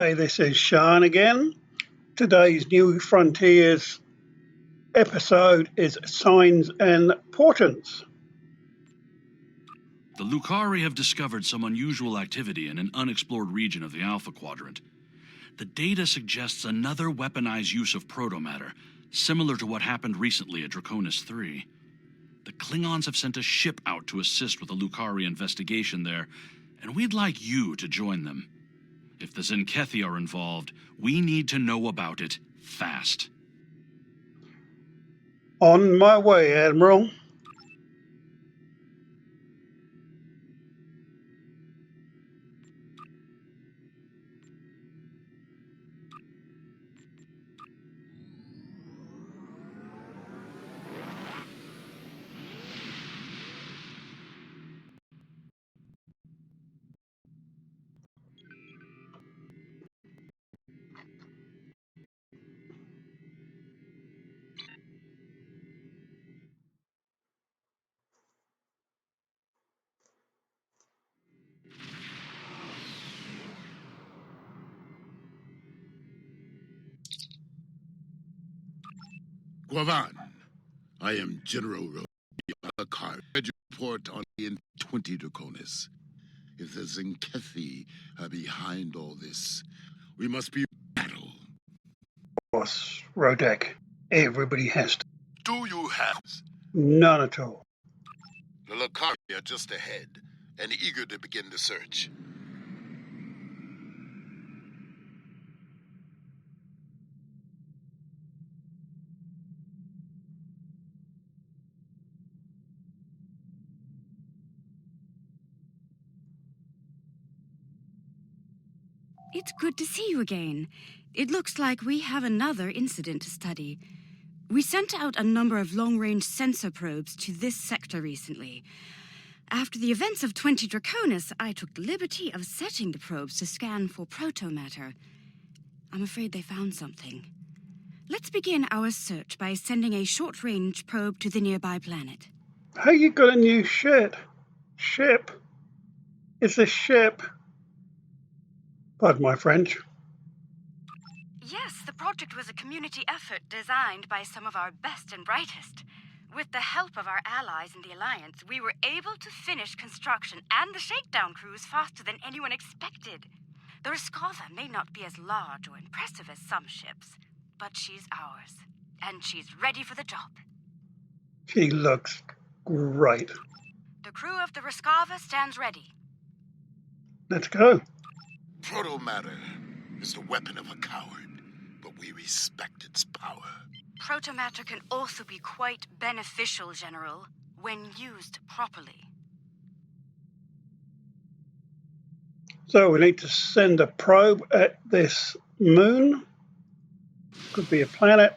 Hey, this is Sean again. Today's New Frontiers episode is Signs and Portents. The Lucari have discovered some unusual activity in an unexplored region of the Alpha Quadrant. The data suggests another weaponized use of protomatter, similar to what happened recently at Draconis 3. The Klingons have sent a ship out to assist with the Lucari investigation there, and we'd like you to join them. If the Zenkethi are involved, we need to know about it fast. On my way, Admiral. Guavan, I am General Malakar. Read your report on in 20 Draconis. If the Zenkethi are behind all this, we must be battle. Boss, Rodek. Everybody has to. Do you have? None at all. The Lucari are just ahead and eager to begin the search. It's good to see you again. It looks like we have another incident to study. We sent out a number of long-range sensor probes to this sector recently. After the events of 20 Draconis, I took the liberty of setting the probes to scan for protomatter. I'm afraid they found something. Let's begin our search by sending a short-range probe to the nearby planet. Hey, you got a new ship. Ship? It's a ship. Pardon my French. Yes, the project was a community effort designed by some of our best and brightest. With the help of our allies in the Alliance, we were able to finish construction and the shakedown cruise faster than anyone expected. The Riskava may not be as large or impressive as some ships, but she's ours, and she's ready for the job. She looks great. The crew of the Riskava stands ready. Let's go. Protomatter is the weapon of a coward, but we respect its power. Protomatter can also be quite beneficial, General, when used properly. So we need to send a probe at this moon. Could be a planet.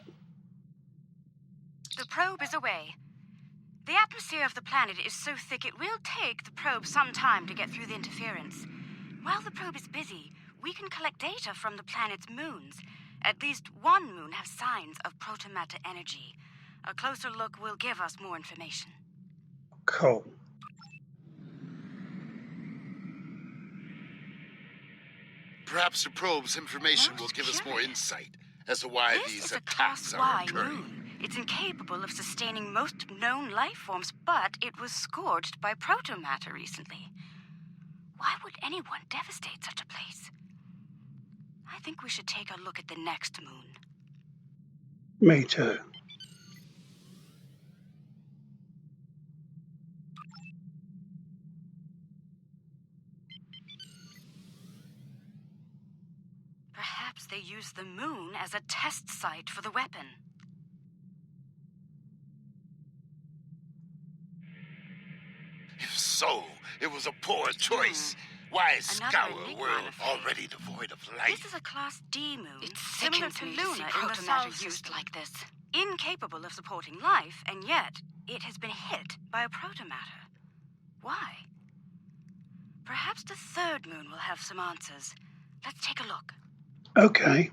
The probe is away. The atmosphere of the planet is so thick it will take the probe some time to get through the interference. While the probe is busy, we can collect data from the planet's moons. At least one moon has signs of protomatter energy. A closer look will give us more information. Cool. Perhaps the probe's information will give us more insight as to why This these is a attacks Class are Y occurring. moon. It's incapable of sustaining most known life forms, but it was scorched by protomatter recently. Why would anyone devastate such a place? I think we should take a look at the next moon. Me too. Perhaps they use the moon as a test site for the weapon. If so, it was a poor choice. Why Another scour a enigma, world I'm afraid. already devoid of life? This is a Class D moon, It similar sickens to me to see Luna in the protomatter Sol used system. like this. Incapable of supporting life, and yet it has been hit by a protomatter. Why? Perhaps the third moon will have some answers. Let's take a look. Okay.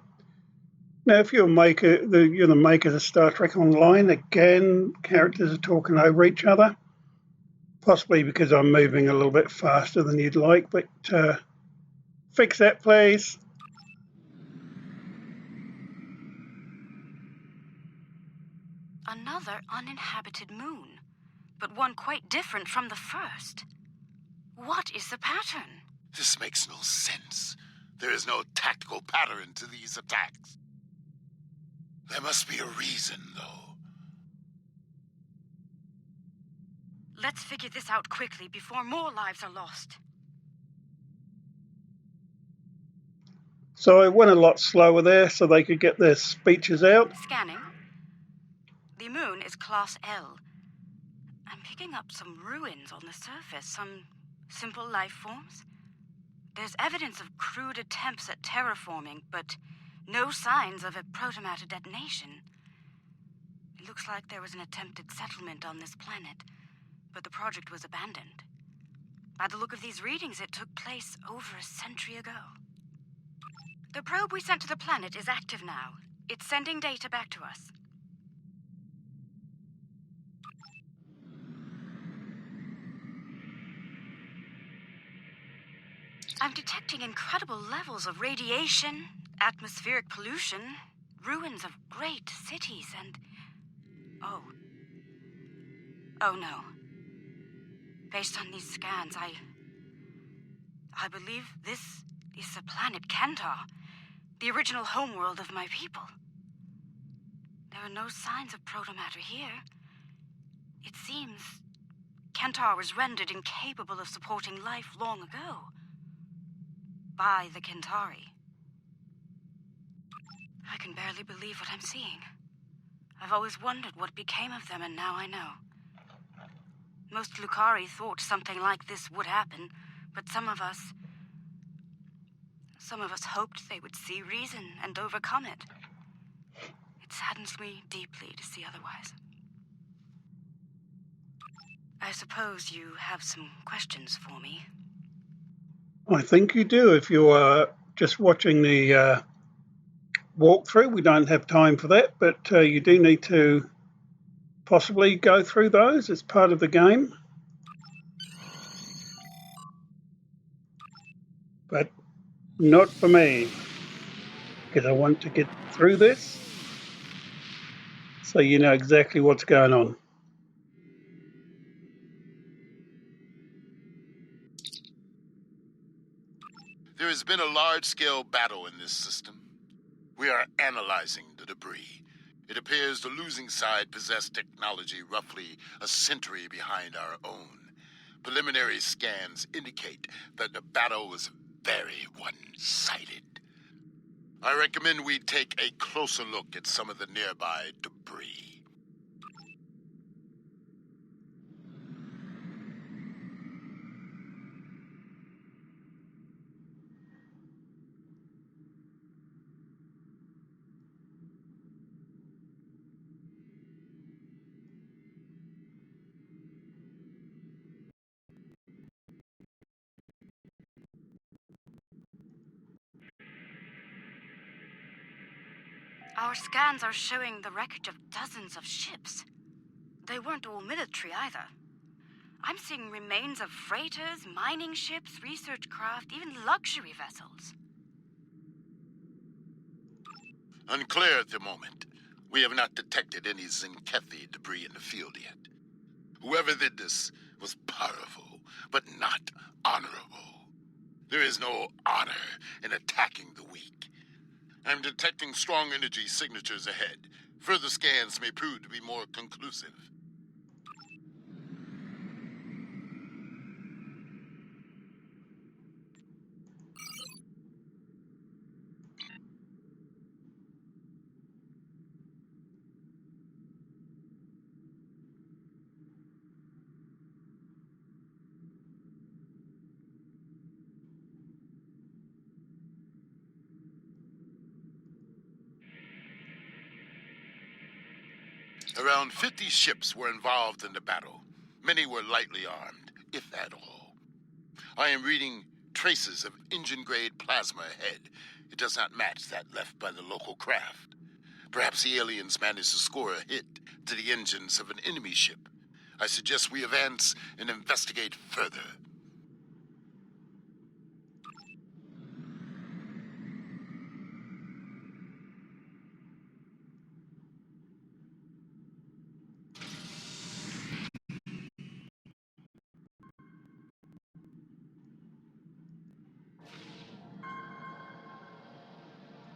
Now, if you're the makers of Star Trek Online, again, characters are talking over each other. Possibly because I'm moving a little bit faster than you'd like, but fix that, please. Another uninhabited moon, but one quite different from the first. What is the pattern? This makes no sense. There is no tactical pattern to these attacks. There must be a reason, though. Let's figure this out quickly before more lives are lost. So I went a lot slower there so they could get their speeches out. Scanning. The moon is Class L. I'm picking up some ruins on the surface, some simple life forms. There's evidence of crude attempts at terraforming, but no signs of a protomatter detonation. It looks like there was an attempted settlement on this planet, but the project was abandoned. By the look of these readings, it took place over a century ago. The probe we sent to the planet is active now. It's sending data back to us. I'm detecting incredible levels of radiation, atmospheric pollution, ruins of great cities, and... Oh no. Based on these scans, I believe this is the planet Kentar, the original homeworld of my people. There are no signs of protomatter here. It seems Kentar was rendered incapable of supporting life long ago. By the Kentari. I can barely believe what I'm seeing. I've always wondered what became of them, and now I know. Most Lukari thought something like this would happen, but some of us hoped they would see reason and overcome it. It saddens me deeply to see otherwise. I suppose you have some questions for me. I think you do if you are just watching the walkthrough. We don't have time for that, but you do need to possibly go through those as part of the game. But not for me, because I want to get through this so you know exactly what's going on. There has been a large-scale battle in this system. We are analyzing the debris. It appears the losing side possessed technology roughly a century behind our own. Preliminary scans indicate that the battle was very one-sided. I recommend we take a closer look at some of the nearby debris. Our scans are showing the wreckage of dozens of ships. They weren't all military either. I'm seeing remains of freighters, mining ships, research craft, even luxury vessels. Unclear at the moment. We have not detected any Zinkethi debris in the field yet. Whoever did this was powerful, but not honorable. There is no honor in attacking the weak. I'm detecting strong energy signatures ahead. Further scans may prove to be more conclusive. Around 50 ships were involved in the battle. Many were lightly armed, if at all. I am reading traces of engine-grade plasma ahead. It does not match that left by the local craft. Perhaps the aliens managed to score a hit to the engines of an enemy ship. I suggest we advance and investigate further.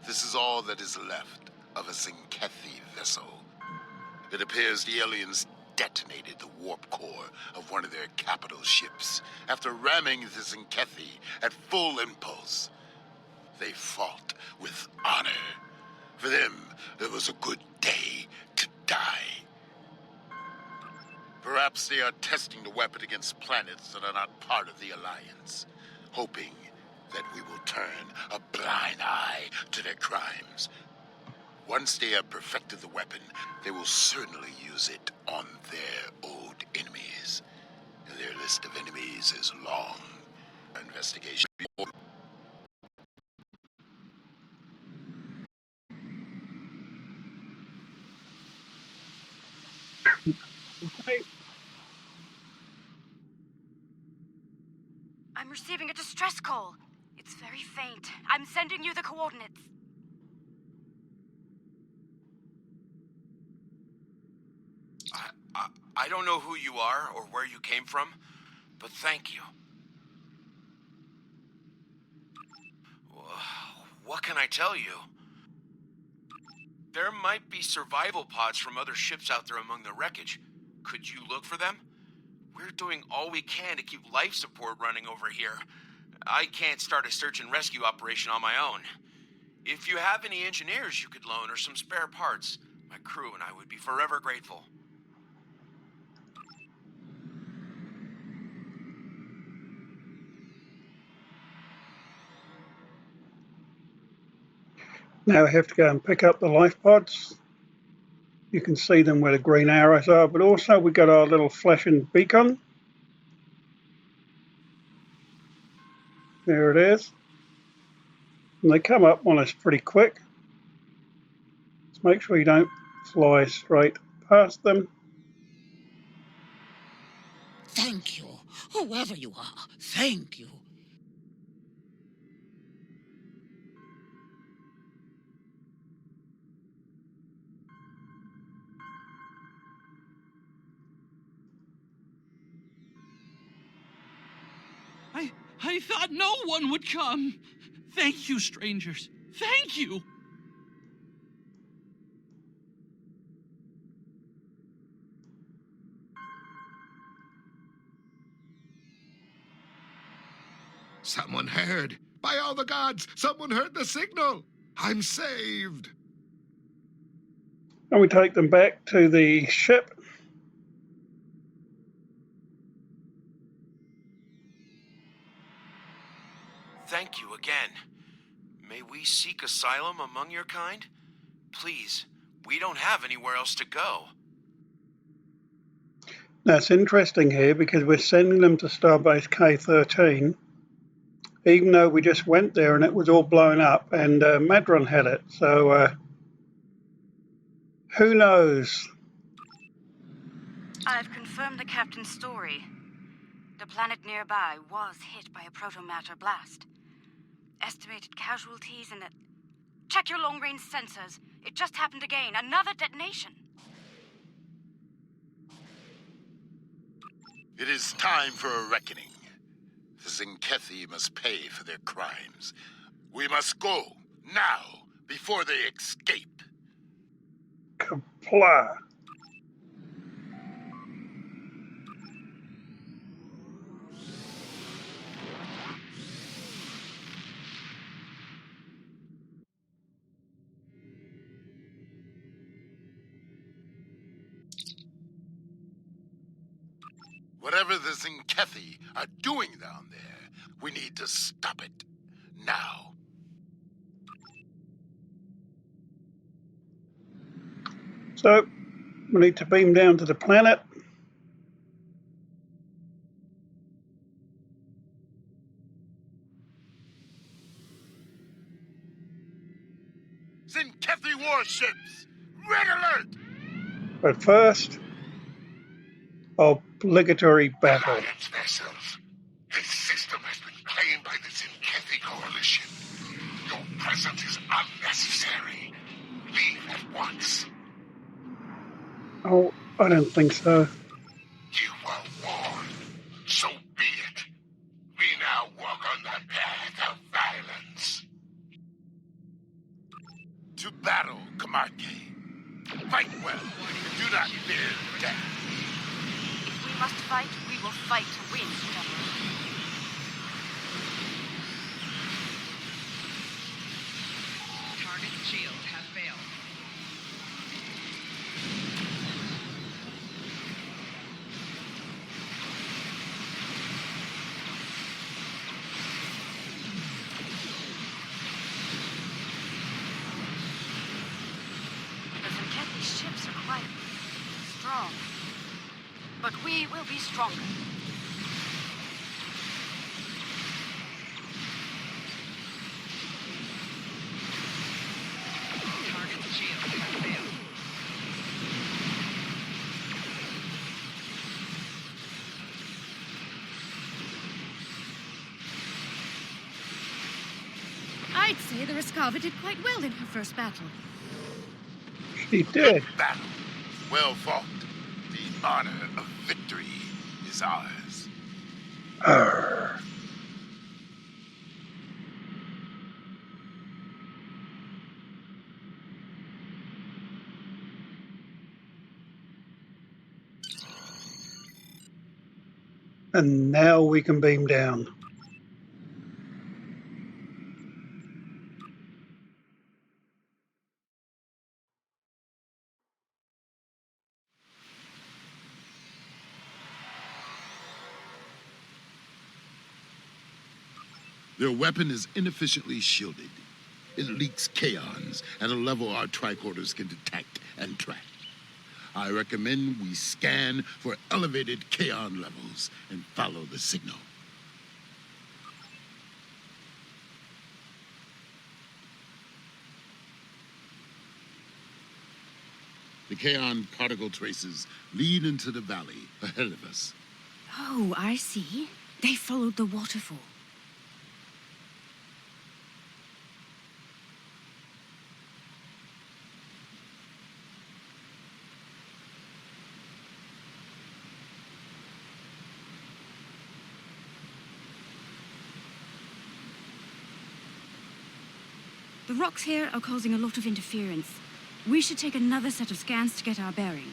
This is all that is left of a Zinkethi vessel. It appears the aliens detonated the warp core of one of their capital ships after ramming the Zinkethi at full impulse. They fought with honor. For them, it was a good day to die. Perhaps they are testing the weapon against planets that are not part of the Alliance, hoping that we will turn a blind eye to their crimes. Once they have perfected the weapon, they will certainly use it on their old enemies. And their list of enemies is long. Investigation. Hey, I'm receiving a distress call. It's very faint. I'm sending you the coordinates. I don't know who you are or where you came from, but thank you. What can I tell you? There might be survival pods from other ships out there among the wreckage. Could you look for them? We're doing all we can to keep life support running over here. I can't start a search and rescue operation on my own. If you have any engineers you could loan or some spare parts, my crew and I would be forever grateful. now we have to go and pick up the life pods. You can see them where the green arrows are, but also we got our little flashing beacon. There it is. And they come up on us pretty quick. Let's make sure you don't fly straight past them. Thank you, whoever you are. Thank you. I thought no one would come. Thank you, strangers. Thank you. Someone heard. By all the gods, someone heard the signal. I'm saved. And we take them back to the ship. Thank you again. May we seek asylum among your kind? Please, we don't have anywhere else to go. Now it's interesting here because we're sending them to Starbase K-13, even though we just went there and it was all blown up and Madron had it. So who knows? I've confirmed the captain's story. The planet nearby was hit by a protomatter blast. Estimated casualties in it. Check your long-range sensors. It just happened again. Another detonation. It is time for a reckoning. The Zinkethi must pay for their crimes. We must go, now, before they escape. Kapla. Whatever the Zinkethi are doing down there, we need to stop it. Now. So we need to beam down to the planet. Zinkethi warships! Red alert! But first, obligatory battle. Alliance vessels. This system has been claimed by the Zinkethi Coalition. Your presence is unnecessary. Leave at once. Oh, I don't think so. You were warned. So be it. We now walk on the path of violence. To battle, Camargue. Fight well. Do not fear death. If we must fight, we will fight to win, General. Target shield has failed. The Zenkethi's ships are quite strong. But we will be stronger. Target shield has failed. I'd say the Rescava did quite well in her first battle. She Good did. battle. Well fought. The honor of victory is ours. Arr. And now we can beam down. Their weapon is inefficiently shielded. It leaks kaons at a level our tricorders can detect and track. I recommend we scan for elevated kaon levels and follow the signal. The kaon particle traces lead into the valley ahead of us. Oh, I see. They followed the waterfall. The rocks here are causing a lot of interference. We should take another set of scans to get our bearings.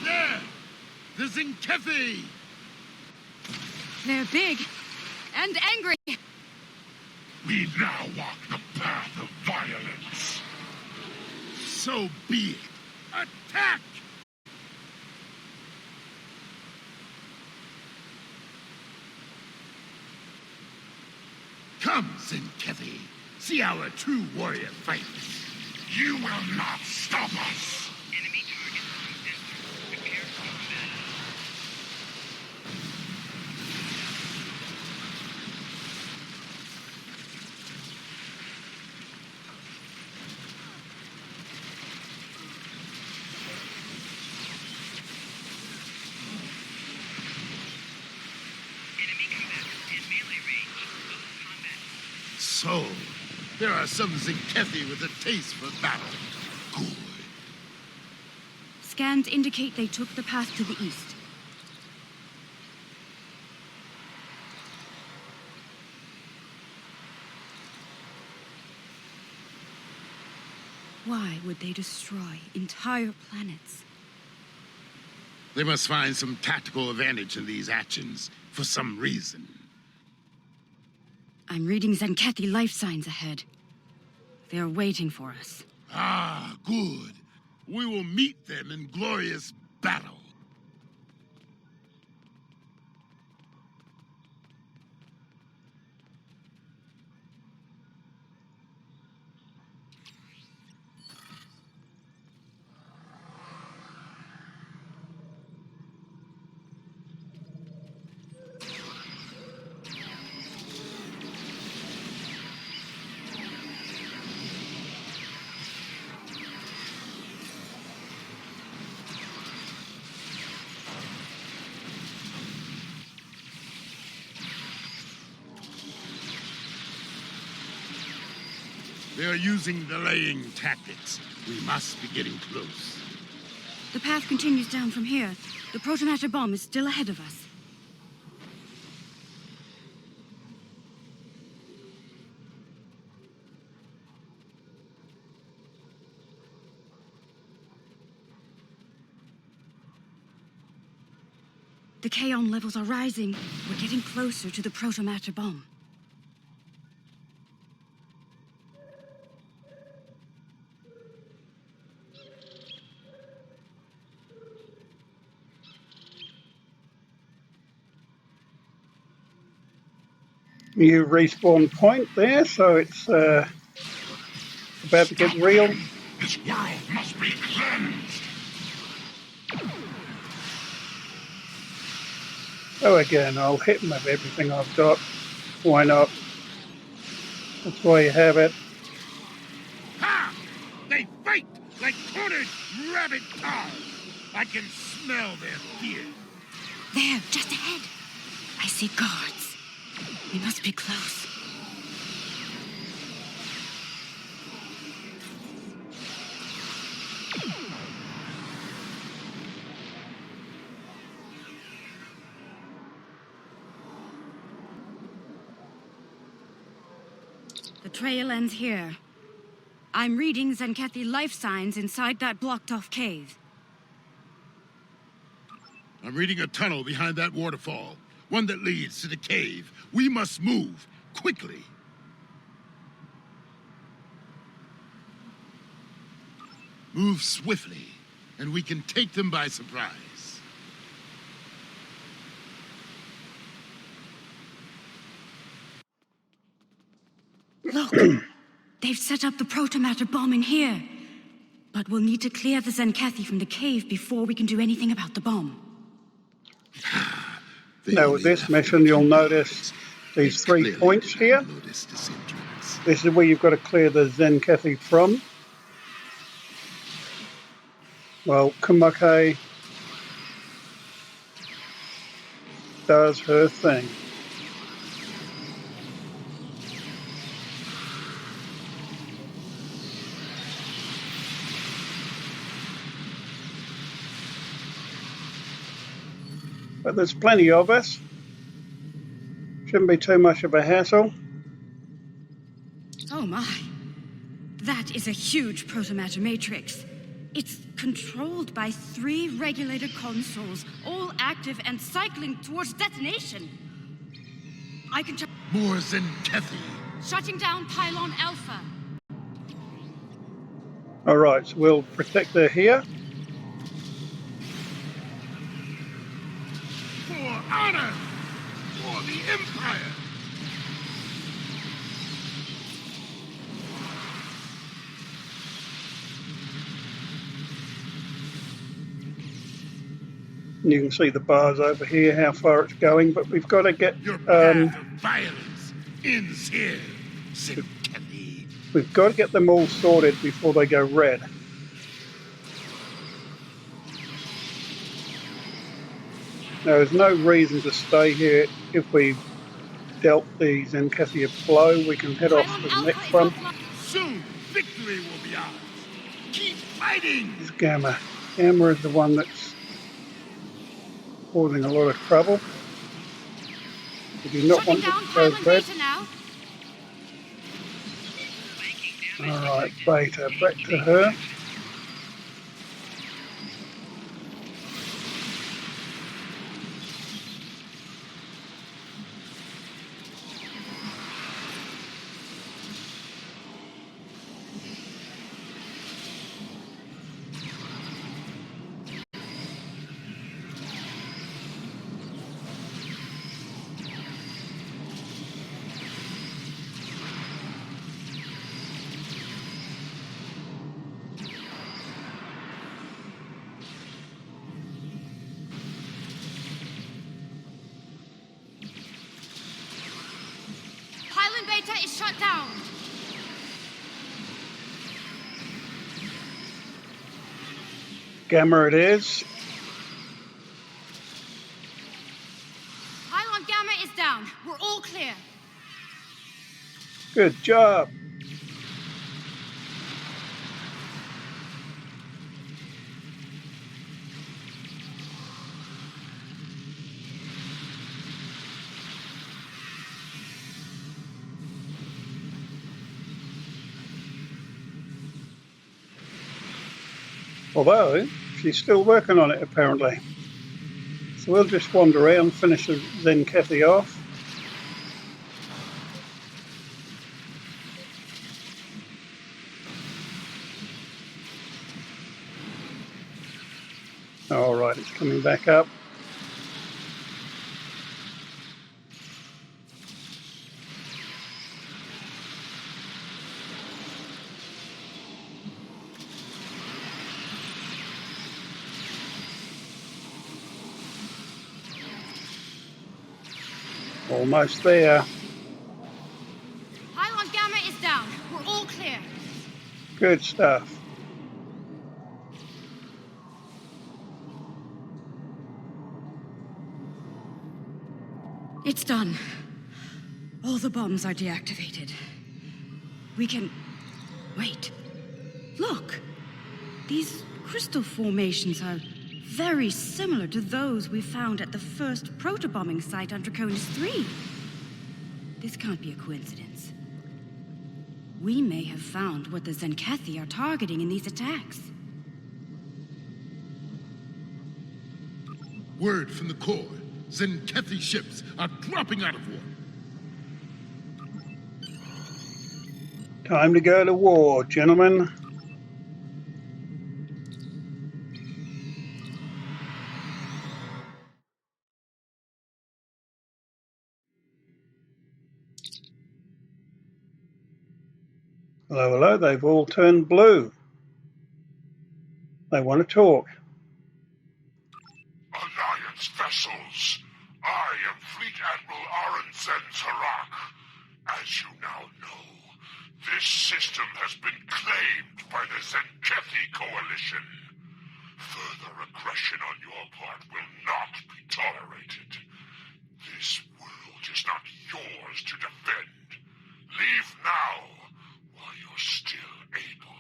There! The Zinkethi! They're big and angry. We now walk the path of violence. So be it. Attack! Come, Zinkethi. See our true warrior fights. You will not stop us. Enemy target entered. Prepare for combat. Enemy combatants in melee range. Close combat. So, there are some Zinkethi with a taste for battle. Good. Scans indicate they took the path to the east. Why would they destroy entire planets? They must find some tactical advantage in these actions, for some reason. I'm reading Zenkethi life signs ahead. They're waiting for us. Ah, good. We will meet them in glorious battle. They are using delaying tactics. We must be getting close. The path continues down from here. The protomatter bomb is still ahead of us. The Kaon levels are rising. We're getting closer to the protomatter bomb. New respawn point there, so it's about to get real. This world must be cleansed. Oh, again, I'll hit him with everything I've got. Why not? That's why you have it. Ha! They fight like cornered rabbit cars. I can smell their fear. There, just ahead. I see guards. We must be close. The trail ends here. I'm reading Zenkethi life signs inside that blocked-off cave. I'm reading a tunnel behind that waterfall. One that leads to the cave. We must move quickly. Move swiftly, and we can take them by surprise. Look! They've set up the protomatter bomb in here. But we'll need to clear the Zenkethi from the cave before we can do anything about the bomb. Now with this mission you'll notice these 3 points here. This is where you've got to clear the Zenkethi from. Well, Kumake does her thing. But there's plenty of us. Shouldn't be too much of a hassle. Oh my. That is a huge protomatter matrix. It's controlled by 3 regulated consoles, all active and cycling towards detonation. I can More Zenkethi. shutting down Pylon Alpha. Alright, so we'll protect her here. For honor! For the Empire! You can see the bars over here, how far it's going, but we've got to get Your path of violence ends here, Zenkethi. we've got to get them all sorted before they go red. Now, there's no reason to stay here. If we dealt the Zenkethi a blow, we can head off to the next one. Soon, victory will be ours. Keep fighting! This Gamma. Gamma is the one that's causing a lot of trouble. We do not want it to go red. Alright, Beta, back to her. Pylon Beta is shut down. Gamma it is. Pylon Gamma is down. We're all clear. Good job. Although, she's still working on it, apparently. So we'll just wander around, finish Zen Kathy off. All right, it's coming back up. Almost there. Pylon Gamma is down. We're all clear. Good stuff. It's done. All the bombs are deactivated. We can... Wait. Look. These crystal formations are very similar to those we found at the first protobombing site on Draconis 3. This can't be a coincidence. We may have found what the Zenkethi are targeting in these attacks. Word from the core. Zenkethi ships are dropping out of war. Time to go to war, gentlemen. Hello, hello, they've all turned blue. They want to talk. Alliance vessels, I am Fleet Admiral Aronsen Tarak. As you now know, this system has been claimed by the Zenkethi Coalition. Further aggression on your part will not be tolerated. This world is not yours to defend. Leave now, while you're still able.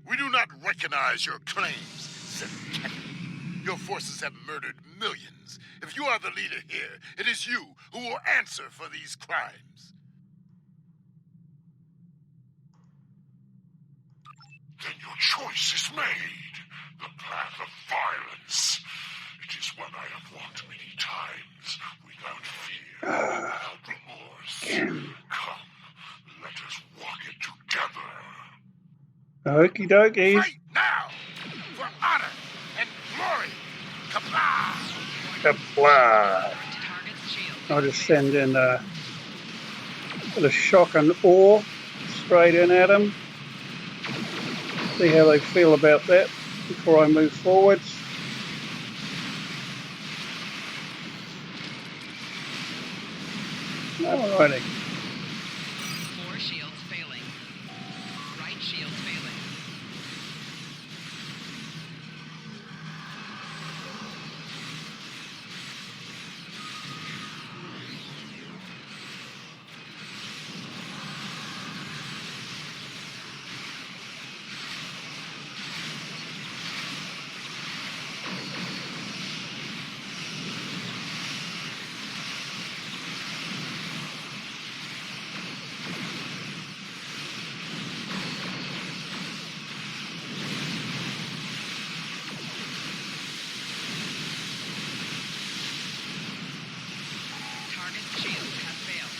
We do not recognize your claims, Zenkethi. Your forces have murdered millions. If you are the leader here, it is you who will answer for these crimes. Then your choice is made. The path of violence. It is one I have walked many times, without fear, without remorse. Come, let us walk it together. Okie dokie. Fight now! For honor and glory! Kapla! Kapla. I'll just send in a bit of shock and awe straight in at them. See how they feel about that before I move forwards. Alrighty. 4 shields failing. Right shield failing. Target shields have failed.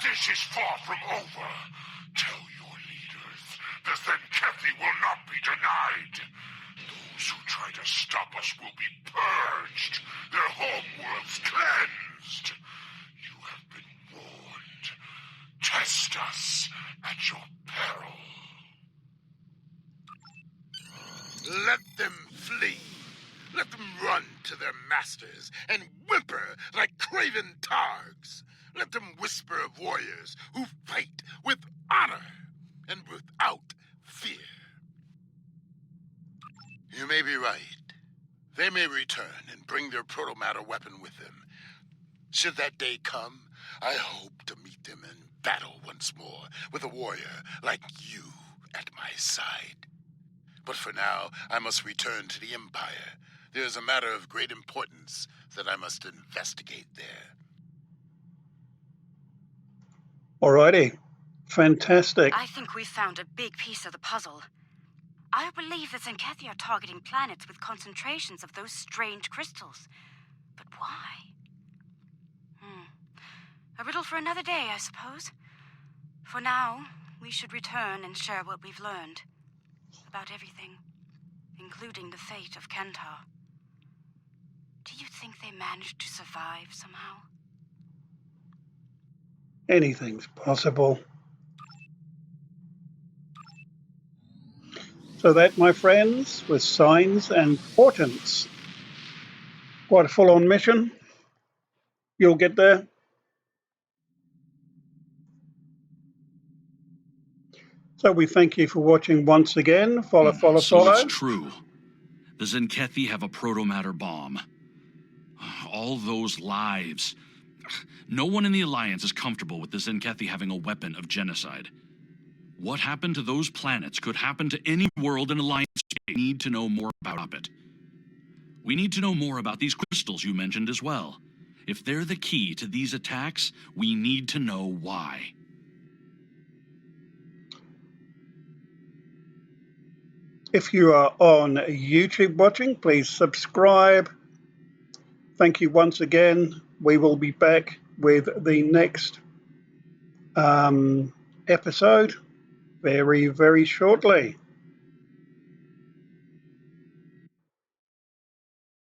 This is far from over. Tell your leaders the Zenkethi will not be denied. Those who try to stop us will be purged, their homeworlds cleansed. You have been warned. Test us at your peril. Let them flee. Let them run to their masters and whimper like craven targs. Let them whisper of warriors who fight with honor and without fear. You may be right. They may return and bring their protomatter weapon with them. Should that day come, I hope to meet them in battle once more with a warrior like you at my side. But for now, I must return to the Empire. There is a matter of great importance that I must investigate there. Alrighty. Fantastic. I think we've found a big piece of the puzzle. I believe the Zenkethi are targeting planets with concentrations of those strange crystals. But why? A riddle for another day, I suppose. For now, we should return and share what we've learned. About everything, including the fate of Kentar. Do you think they managed to survive somehow? Anything's possible. So that, my friends, was Signs and Portents. Quite a full-on mission. You'll get there. So we thank you for watching once again. Follow, follow, So it's follow. true. The Zenkethi have a protomatter bomb. All those lives. No one in the Alliance is comfortable with the Zenkethi having a weapon of genocide. What happened to those planets could happen to any world in Alliance. We need to know more about it. We need to know more about these crystals you mentioned as well. If they're the key to these attacks, we need to know why. If you are on YouTube watching, please subscribe. Thank you once again. We will be back with the next episode very, very shortly.